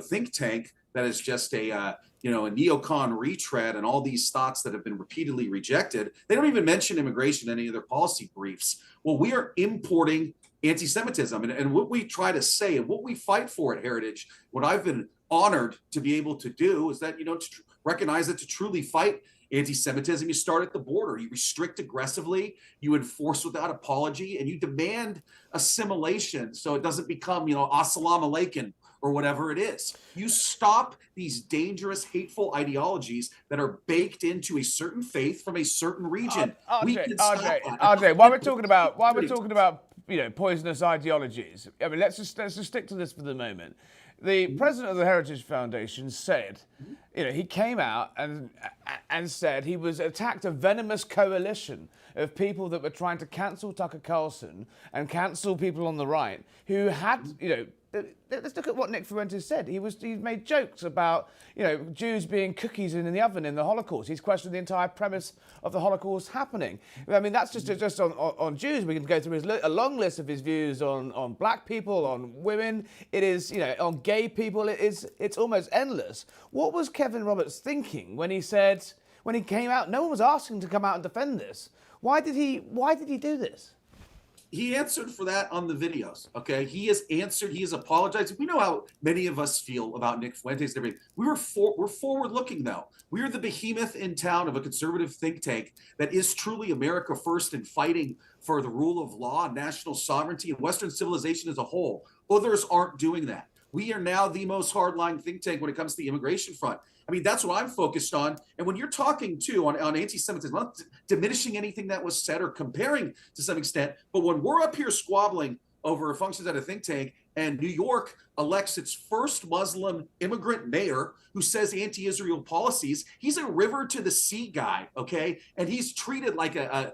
think tank that is just a neocon retread and all these thoughts that have been repeatedly rejected. They don't even mention immigration in any of their policy briefs. Well, we are importing anti-Semitism. And what we try to say and what we fight for at Heritage, what I've been honored to be able to do is that, to recognize that to truly fight anti-Semitism, you start at the border. You restrict aggressively, you enforce without apology, and you demand assimilation so it doesn't become, assalamu alaikum or whatever it is. You stop these dangerous, hateful ideologies that are baked into a certain faith from a certain region. RJ, while we're talking about poisonous ideologies, I mean, let's just stick to this for the moment. The president of the Heritage Foundation said, he came out and said he was attacked a venomous coalition of people that were trying to cancel Tucker Carlson and cancel people on the right who had, let's look at what Nick Fuentes said. He made jokes about, Jews being cookies in the oven in the Holocaust. He's questioned the entire premise of the Holocaust happening. I mean, that's just on Jews. We can go through a long list of his views on black people, on women. It is, on gay people. It's almost endless. What was Kevin Roberts thinking when he came out? No one was asking him to come out and defend this. Why did he do this? He answered for that on the videos, okay? He has answered, he has apologized. We know how many of us feel about Nick Fuentes and everything. We're forward-looking, though. We are the behemoth in town of a conservative think tank that is truly America first and fighting for the rule of law, national sovereignty, and Western civilization as a whole. Others aren't doing that. We are now the most hardline think tank when it comes to the immigration front. I mean, that's what I'm focused on. And when you're talking, too, on anti-Semitism, I'm not diminishing anything that was said or comparing to some extent, but when we're up here squabbling over functions at a think tank and New York elects its first Muslim immigrant mayor who says anti-Israel policies, he's a river to the sea guy, okay? And he's treated like a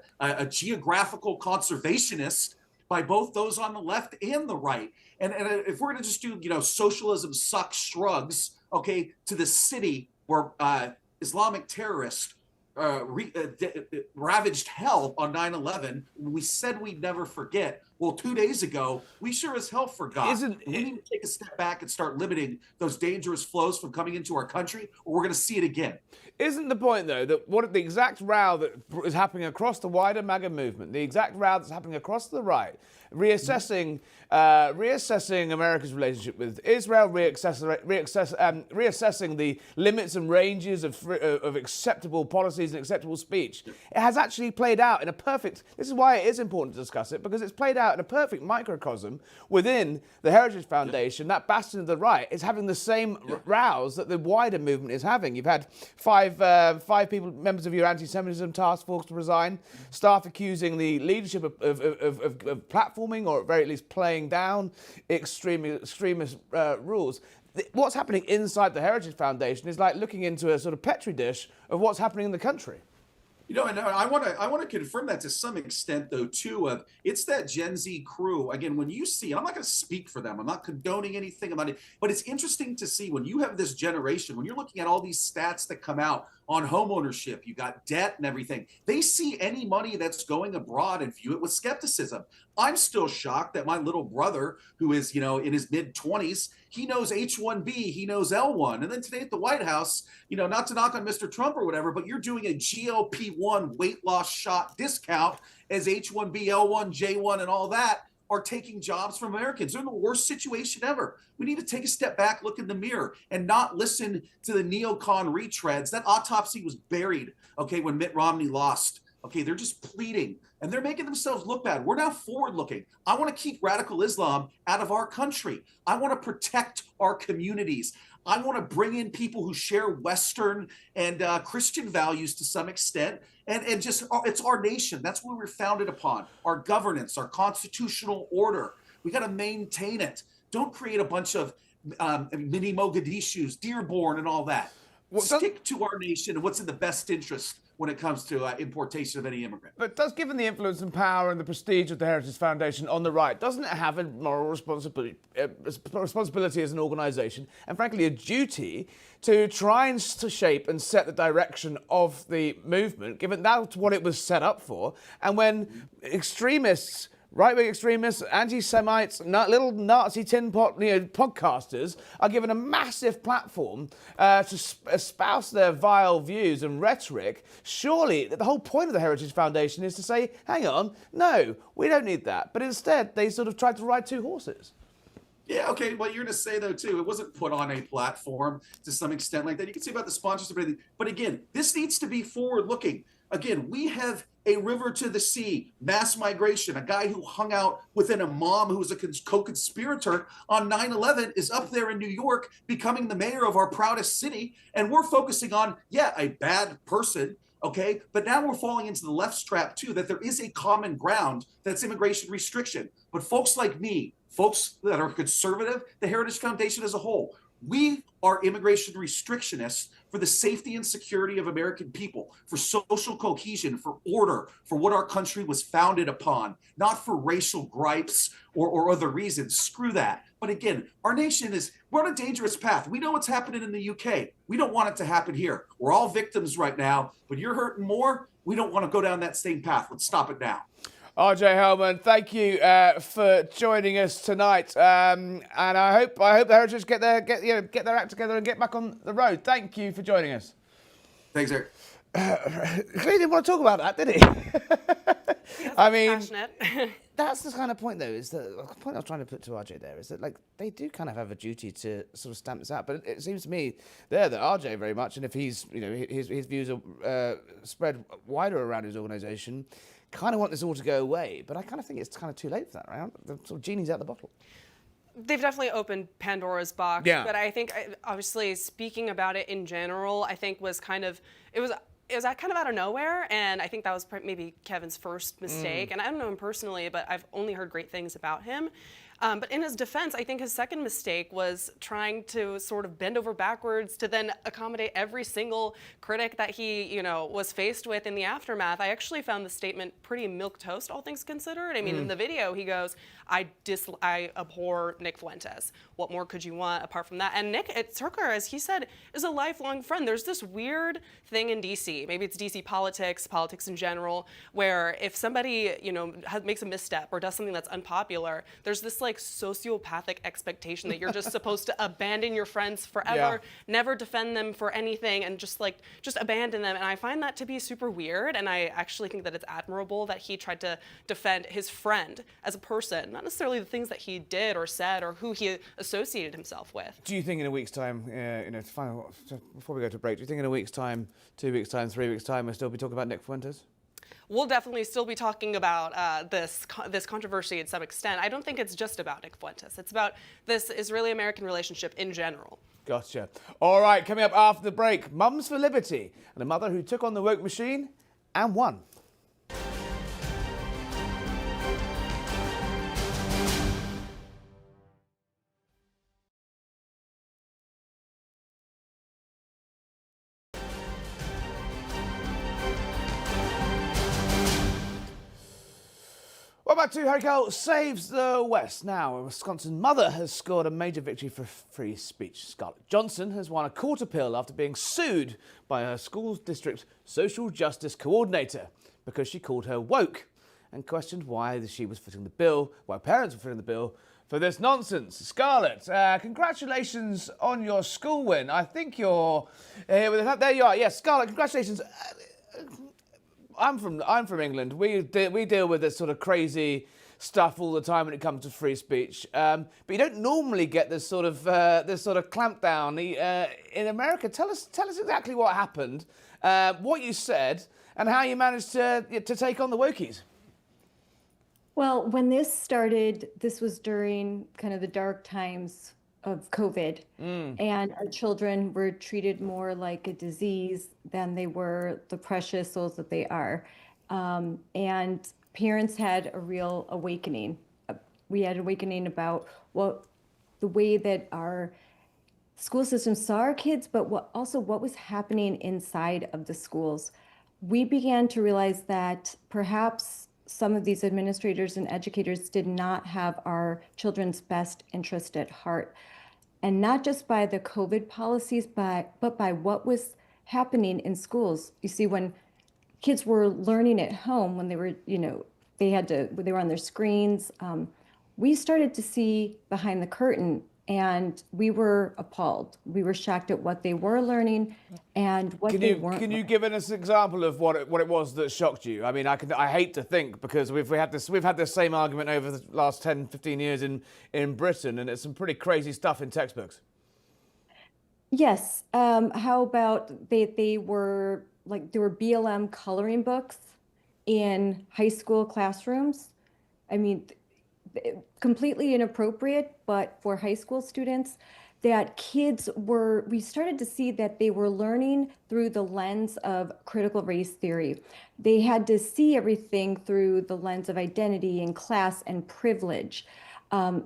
geographical conservationist by both those on the left and the right. And if we're going to just do, socialism sucks shrugs, okay, to the city where Islamic terrorists ravaged hell on 9/11, we said we'd never forget. Well, 2 days ago, we sure as hell forgot. We need to take a step back and start limiting those dangerous flows from coming into our country, or we're going to see it again. Isn't the point, though, that the exact row that is happening across the wider MAGA movement, the exact row that's happening across the right, reassessing America's relationship with Israel, reassessing the limits and ranges of acceptable policies and acceptable speech, it has actually played out in a perfect, this is why it is important to discuss it, because it's played out in a perfect microcosm within the Heritage Foundation. That bastion of the right is having the same rows that the wider movement is having. You've had five people, members of your anti-Semitism task force, to resign, staff accusing the leadership of platforming, or at very least playing down extremist rules. What's happening inside the Heritage Foundation is like looking into a sort of petri dish of what's happening in the country. And I want to confirm that to some extent, though, too. It's that Gen Z crew. Again, when you see, I'm not going to speak for them. I'm not condoning anything about it. But it's interesting to see when you have this generation, when you're looking at all these stats that come out on home ownership, you got debt and everything. They see any money that's going abroad and view it with skepticism. I'm still shocked that my little brother, who is, in his mid-20s, he knows H-1B, he knows L-1. And then today at the White House, not to knock on Mr. Trump or whatever, but you're doing a GLP-1 weight loss shot discount as H-1B, L-1, J-1, and all that. are taking jobs from Americans. They're in the worst situation ever. We need to take a step back, look in the mirror, and not listen to the neocon retreads. That autopsy was buried, okay, when Mitt Romney lost. Okay, they're just pleading, and they're making themselves look bad. We're now forward-looking. I want to keep radical Islam out of our country. I want to protect our communities. I want to bring in people who share Western and Christian values to some extent, and just, it's our nation. That's what we're founded upon, our governance, our constitutional order. We got to maintain it. Don't create a bunch of mini Mogadishus, Dearborn, and all that. Stick to our nation and what's in the best interest when it comes to importation of any immigrant. But given the influence and power and the prestige of the Heritage Foundation on the right, doesn't it have a moral responsibility as an organisation, and frankly a duty, to try and to shape and set the direction of the movement, given that's what it was set up for? And when extremists, right-wing extremists, anti-Semites, little Nazi tin pot podcasters are given a massive platform to espouse their vile views and rhetoric, surely the whole point of the Heritage Foundation is to say, hang on, no, we don't need that. But instead, they sort of tried to ride two horses. Yeah, okay, well, you're going to say, though, too, it wasn't put on a platform to some extent like that. You can say about the sponsorship and everything. But again, this needs to be forward-looking. Again, we have a river to the sea, mass migration. A guy who hung out with an imam who was a co-conspirator on 9/11 is up there in New York becoming the mayor of our proudest city. And we're focusing on, yeah, a bad person, okay? But now we're falling into the left's trap, too, that there is a common ground that's immigration restriction. But folks like me, folks that are conservative, the Heritage Foundation as a whole, we are immigration restrictionists for the safety and security of American people, for social cohesion, for order, for what our country was founded upon, not for racial gripes or other reasons. Screw that. But again, our nation we're on a dangerous path. We know what's happening in the UK. We don't want it to happen here. We're all victims right now, but you're hurting more. We don't want to go down that same path. Let's stop it now. RJ Hellman, thank you for joining us tonight, and I hope the Heritage get their act together and get back on the road. Thank you for joining us. Thanks, Eric. He didn't want to talk about that, did he? I mean, that's the kind of point, though. Is the point I was trying to put to RJ there is that they do kind of have a duty to sort of stamp this out. But it seems to me that RJ very much, and if he's his views are spread wider around his organisation, kind of want this all to go away, but I kind of think it's kind of too late for that, right? The sort of genie's out the bottle. They've definitely opened Pandora's box, but I think, obviously, speaking about it in general, I think was kind of, it was kind of out of nowhere, and I think that was maybe Kevin's first mistake, and I don't know him personally, but I've only heard great things about him. But in his defense, I think his second mistake was trying to sort of bend over backwards to then accommodate every single critic that he, was faced with in the aftermath. I actually found the statement pretty milquetoast, all things considered. I mean, in the video, he goes, I abhor Nick Fuentes. What more could you want apart from that? And Tucker, as he said, is a lifelong friend. There's this weird thing in DC, maybe it's DC politics in general, where if somebody, makes a misstep or does something that's unpopular, there's this sociopathic expectation that you're just supposed to abandon your friends forever, never defend them for anything, and just abandon them. And I find that to be super weird. And I actually think that it's admirable that he tried to defend his friend as a person, not necessarily the things that he did or said or who he associated himself with. Do you think in a week's time, before we go to break, do you think in a week's time, 2 weeks' time, 3 weeks' time, we'll still be talking about Nick Fuentes? We'll definitely still be talking about this controversy to some extent. I don't think it's just about Nick Fuentes. It's about this Israeli-American relationship in general. Gotcha. All right, coming up after the break, Mums for Liberty and a mother who took on the woke machine and won. What about Erika saves the West? Now, a Wisconsin mother has scored a major victory for free speech. Scarlett Johnson has won a court appeal after being sued by her school district social justice coordinator because she called her woke and questioned why she was footing the bill, why parents were footing the bill for this nonsense. Scarlett, congratulations on your school win. I think you're here with us. There you are. Yes, Scarlett, congratulations. I'm from England. We deal with this sort of crazy stuff all the time when it comes to free speech. But you don't normally get this sort of clampdown in America. Tell us exactly what happened, what you said, and how you managed to take on the wokies. Well, when this started, this was during kind of the dark times of COVID, and our children were treated more like a disease than they were the precious souls that they are. And parents had a real awakening. We had an awakening about the way that our school system saw our kids, but what was happening inside of the schools. We began to realize that perhaps some of these administrators and educators did not have our children's best interest at heart. And not just by the COVID policies, but by what was happening in schools. You see, when kids were learning at home, when they were, they were on their screens, we started to see behind the curtain, and we were appalled. We were shocked at what they were learning and what they weren't. Can you give us an example of what it was that shocked you? I mean, I hate to think, because we've had this same argument over the last 10, 15 years in Britain, and it's some pretty crazy stuff in textbooks. Yes. How about they were like, there were BLM coloring books in high school classrooms. I mean, completely inappropriate, but for high school students, that we started to see that they were learning through the lens of critical race theory. They had to see everything through the lens of identity and class and privilege.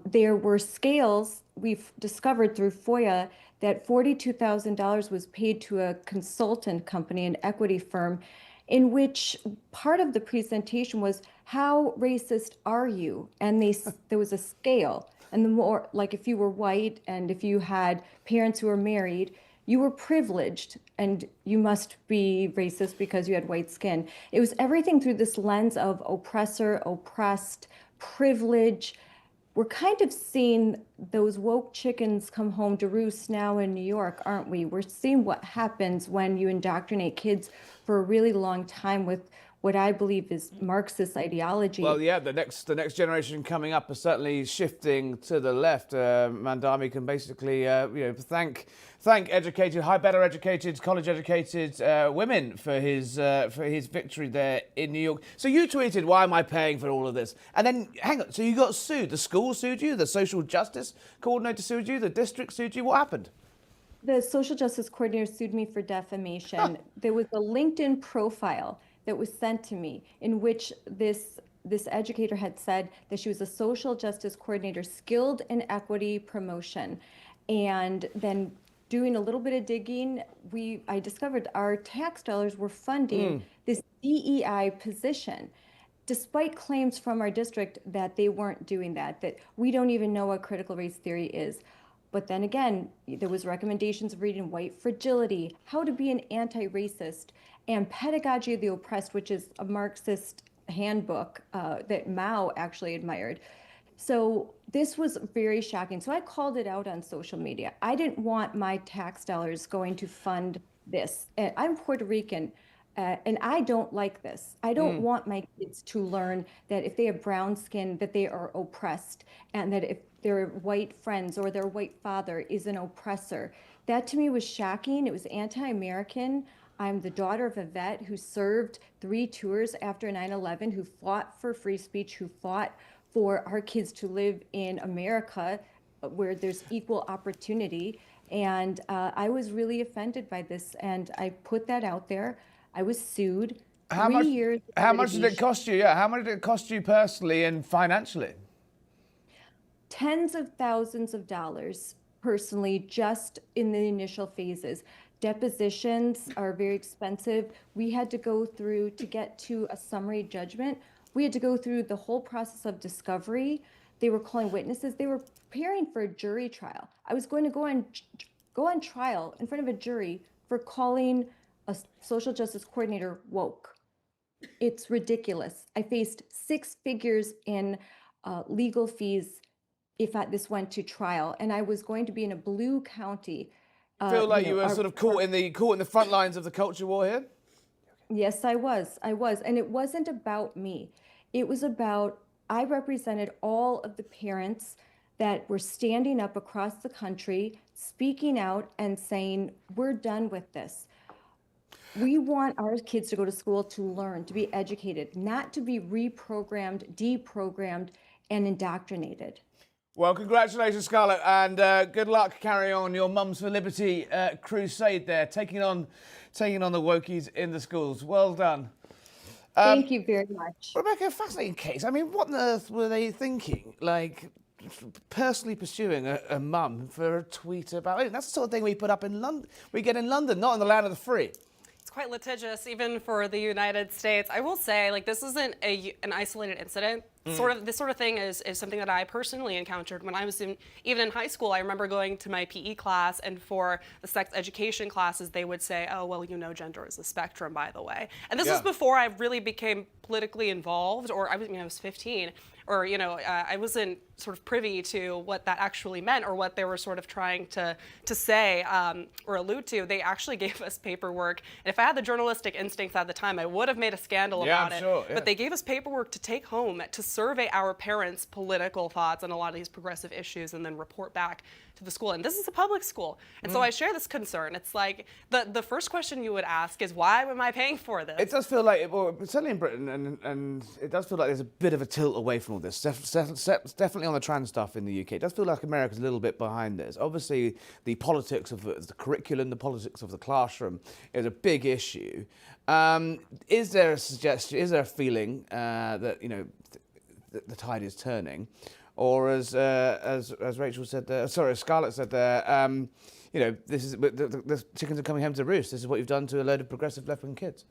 There were scales. We've discovered through FOIA that $42,000 was paid to a consultant company, an equity firm, in which part of the presentation was, how racist are you? And there was a scale. And the more, like, if you were white and if you had parents who were married, you were privileged and you must be racist because you had white skin. It was everything through this lens of oppressor, oppressed, privilege. We're kind of seeing those woke chickens come home to roost now in New York, aren't we? We're seeing what happens when you indoctrinate kids for a really long time with what I believe is Marxist ideology. Well, yeah, the next generation coming up are certainly shifting to the left. Mandami can basically, thank educated, better educated, college educated women for his victory there in New York. So you tweeted, "Why am I paying for all of this?" And then, hang on, so you got sued. The school sued you. The social justice coordinator sued you. The district sued you. What happened? The social justice coordinator sued me for defamation. There was a LinkedIn profile that was sent to me in which this educator had said that she was a social justice coordinator skilled in equity promotion. And then doing a little bit of digging, I discovered our tax dollars were funding this DEI position, despite claims from our district that they weren't doing that we don't even know what critical race theory is. But then again, there was recommendations of reading White Fragility, How to Be an Anti-Racist, and Pedagogy of the Oppressed, which is a Marxist handbook that Mao actually admired. So this was very shocking. So I called it out on social media. I didn't want my tax dollars going to fund this. And I'm Puerto Rican, and I don't like this. I don't want my kids to learn that if they have brown skin, that they are oppressed, and that if their white friends or their white father is an oppressor. That to me was shocking. It was anti-American. I'm the daughter of a vet who served 3 tours after 9/11, who fought for free speech, who fought for our kids to live in America where there's equal opportunity. And I was really offended by this, and I put that out there. I was sued. How much did it cost you? Yeah, how much did it cost you personally and financially? Tens of thousands of dollars personally, just in the initial phases. Depositions are very expensive. We had to go through, to get to a summary judgment, we had to go through the whole process of discovery. They were calling witnesses. They were preparing for a jury trial. I was going to go on trial in front of a jury for calling a social justice coordinator woke. It's ridiculous. I faced 6 figures in legal fees if this went to trial, and I was going to be in a blue county. Feel like you were sort of caught in the front lines of the culture war here? Yes, I was. And it wasn't about me. It was about I represented all of the parents that were standing up across the country, speaking out and saying, we're done with this. We want our kids to go to school to learn, to be educated, not to be reprogrammed, deprogrammed, and indoctrinated. Well, congratulations, Scarlett, and good luck carrying on your Mums for Liberty crusade there, taking on the wokies in the schools. Well done. Thank you very much. Rebecca, fascinating case. I mean, what on earth were they thinking? Like, personally pursuing a mum for a tweet about it? That's the sort of thing we put up in London. We get in London, not in the land of the free. It's quite litigious, even for the United States. I will say, like, this isn't an isolated incident. This sort of thing is something that I personally encountered when I was even in high school. I remember going to my PE class, and for the sex education classes, they would say, "Oh, well, you know, gender is a spectrum, by the way." And this was before I really became politically involved, or I was 15. Or, I wasn't sort of privy to what that actually meant or what they were sort of trying to say or allude to. They actually gave us paperwork. And if I had the journalistic instincts at the time, I would have made a scandal about it. Sure, yeah. But they gave us paperwork to take home to survey our parents' political thoughts on a lot of these progressive issues and then report back to the school. And this is a public school. And so I share this concern. It's like the first question you would ask is, why am I paying for this? It does feel like, well, certainly in Britain, and it does feel like there's a bit of a tilt away from all this. Definitely on the trans stuff in the UK. It does feel like America's a little bit behind this. Obviously, the politics of the curriculum, the politics of the classroom is a big issue. Is there a suggestion, is there a feeling that, the tide is turning? Or as Rachel said there, sorry, Scarlett said there, this is the chickens are coming home to roost. This is what you've done to a load of progressive left-wing kids.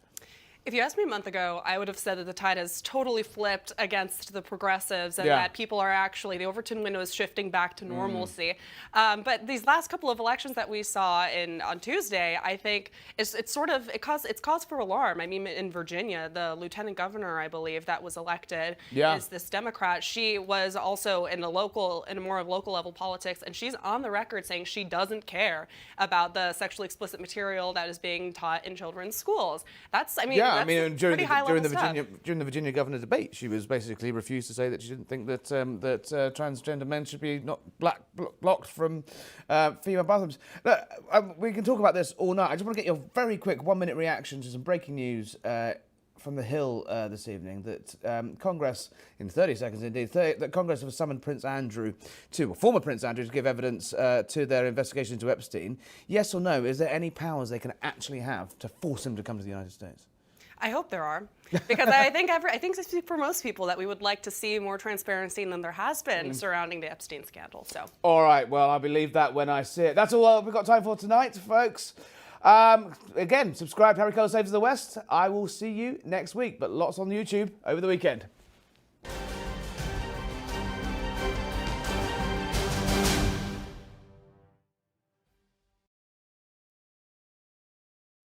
If you asked me a month ago, I would have said that the tide has totally flipped against the progressives and that people are actually, the Overton window is shifting back to normalcy. But these last couple of elections that we saw on Tuesday, I think it's cause for alarm. I mean, in Virginia, the lieutenant governor, I believe, that was elected is this Democrat. She was also in a more local level politics, and she's on the record saying she doesn't care about the sexually explicit material that is being taught in children's schools. During the Virginia governor debate, she was basically refused to say that she didn't think that transgender men should be not blocked from female bathrooms. Look, we can talk about this all night. I just want to get your very quick 1-minute reaction to some breaking news from the Hill this evening that Congress, in 30 seconds indeed, that Congress have summoned former Prince Andrew to give evidence to their investigation into Epstein. Yes or no, is there any powers they can actually have to force him to come to the United States? I hope there are, because I think I speak for most people that we would like to see more transparency than there has been surrounding the Epstein scandal. So. All right, well, I believe that when I see it. That's all we've got time for tonight, folks. Again, subscribe to Erika Saves the West. I will see you next week, but lots on YouTube over the weekend.